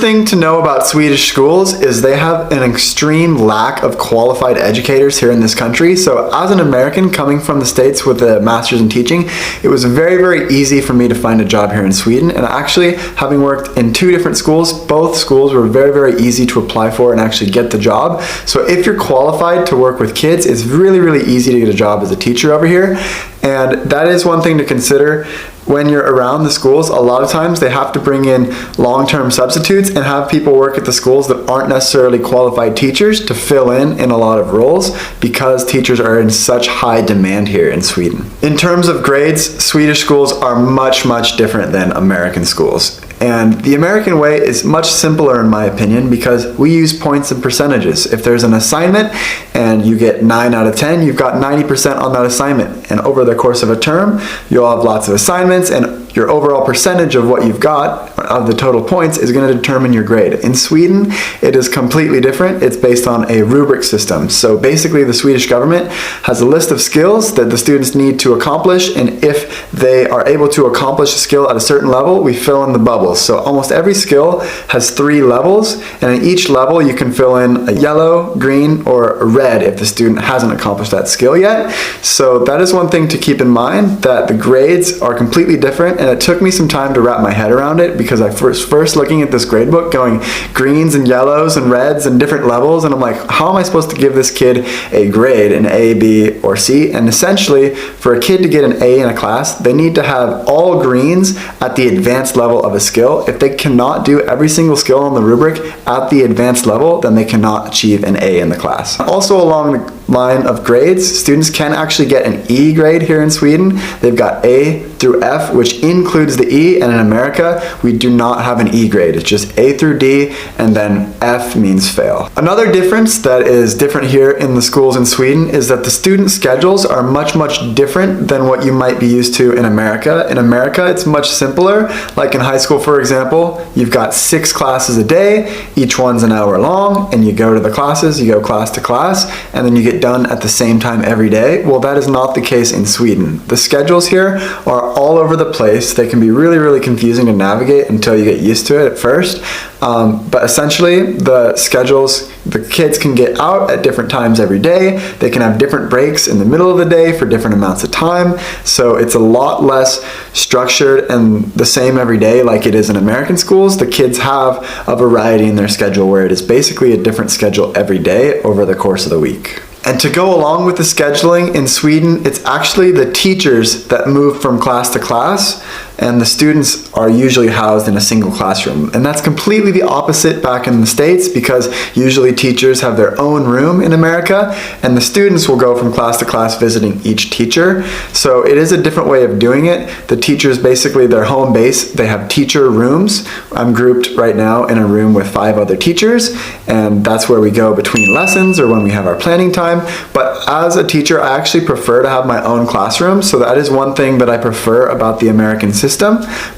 thing to know about Swedish schools is they have an extreme lack of qualified educators here in this country. So as an American coming from the States with a master's in teaching, it was very, very easy for me to find a job here in Sweden. And actually, having worked in 2 different schools, both schools were very, very easy to apply for and actually get the job. So if you're qualified to work with kids, it's really, really easy to get a job as a teacher over here. And that is one thing to consider when you're around the schools. A lot of times they have to bring in long-term substitutes and have people work at the schools that aren't necessarily qualified teachers to fill in a lot of roles, because teachers are in such high demand here in Sweden. In terms of grades, Swedish schools are much, much different than American schools. And the American way is much simpler in my opinion, because we use points and percentages. If there's an assignment and you get 9 out of 10, you've got 90% on that assignment. And over the course of a term, you'll have lots of assignments, and your overall percentage of what you've got, of the total points, is going to determine your grade. In Sweden, it is completely different. It's based on a rubric system. So basically, the Swedish government has a list of skills that the students need to accomplish, and if they are able to accomplish a skill at a certain level, we fill in the bubbles. So almost every skill has 3 levels, and in each level you can fill in a yellow, green, or a red if the student hasn't accomplished that skill yet. So that is one thing to keep in mind, that the grades are completely different. And it took me some time to wrap my head around it, because I first looking at this grade book going greens and yellows and reds and different levels, and I'm like, how am I supposed to give this kid a grade, an A, B, or C? And essentially, for a kid to get an A in a class, they need to have all greens at the advanced level of a skill. If they cannot do every single skill on the rubric at the advanced level, then they cannot achieve an A in the class. Also, along the line of grades, students can actually get an E grade here in Sweden. They've got A through F, which includes the E, and in America, we do not have an E grade. It's just A through D, and then F means fail. Another difference that is different here in the schools in Sweden is that the student schedules are much, much different than what you might be used to in America. In America, it's much simpler. Like in high school, for example, you've got 6 classes a day, each one's an hour long, and you go to the classes, you go class to class, and then you get done at the same time every day. Well, that is not the case in Sweden. The schedules here are all over the place. They can be really, really confusing to navigate until you get used to it at first. But essentially, the schedules, the kids can get out at different times every day. They can have different breaks in the middle of the day for different amounts of time. So it's a lot less structured and the same every day like it is in American schools. The kids have a variety in their schedule where it is basically a different schedule every day over the course of the week. And to go along with the scheduling in Sweden, it's actually the teachers that move from class to class, and the students are usually housed in a single classroom. And that's completely the opposite back in the States, because usually teachers have their own room in America, and the students will go from class to class visiting each teacher. So it is a different way of doing it. The teachers, basically their home base, they have teacher rooms. I'm grouped right now in a room with 5 other teachers, and that's where we go between lessons or when we have our planning time. But as a teacher, I actually prefer to have my own classroom, so that is one thing that I prefer about the American system.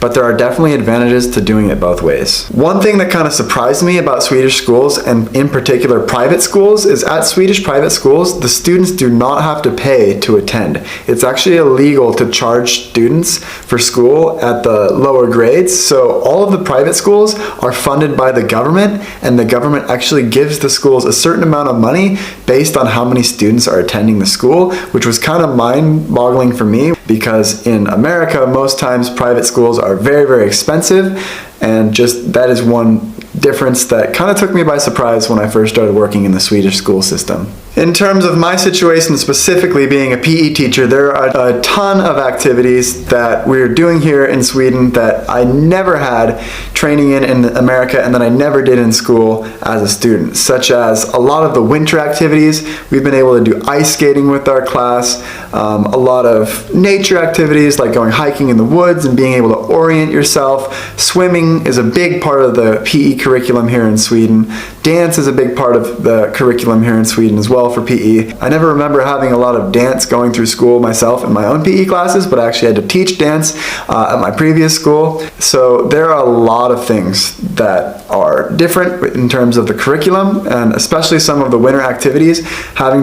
But there are definitely advantages to doing it both ways. One thing that kind of surprised me about Swedish schools, and in particular private schools, is at Swedish private schools, the students do not have to pay to attend. It's actually illegal to charge students for school at the lower grades. So all of the private schools are funded by the government, and the government actually gives the schools a certain amount of money based on how many students are attending the school, which was kind of mind-boggling for me, because in America, most times private schools are very, very expensive, and just that is one difference that kind of took me by surprise when I first started working in the Swedish school system. In terms of my situation specifically being a PE teacher, there are a ton of activities that we're doing here in Sweden that I never had training in America, and that I never did in school as a student, such as a lot of the winter activities. We've been able to do ice skating with our class, a lot of nature activities like going hiking in the woods and being able to orient yourself. Swimming is a big part of the PE curriculum here in Sweden. Dance is a big part of the curriculum here in Sweden as well for PE. I never remember having a lot of dance going through school myself in my own PE classes, but I actually had to teach dance at my previous school. So there are a lot of things that are different in terms of the curriculum, and especially some of the winter activities. Having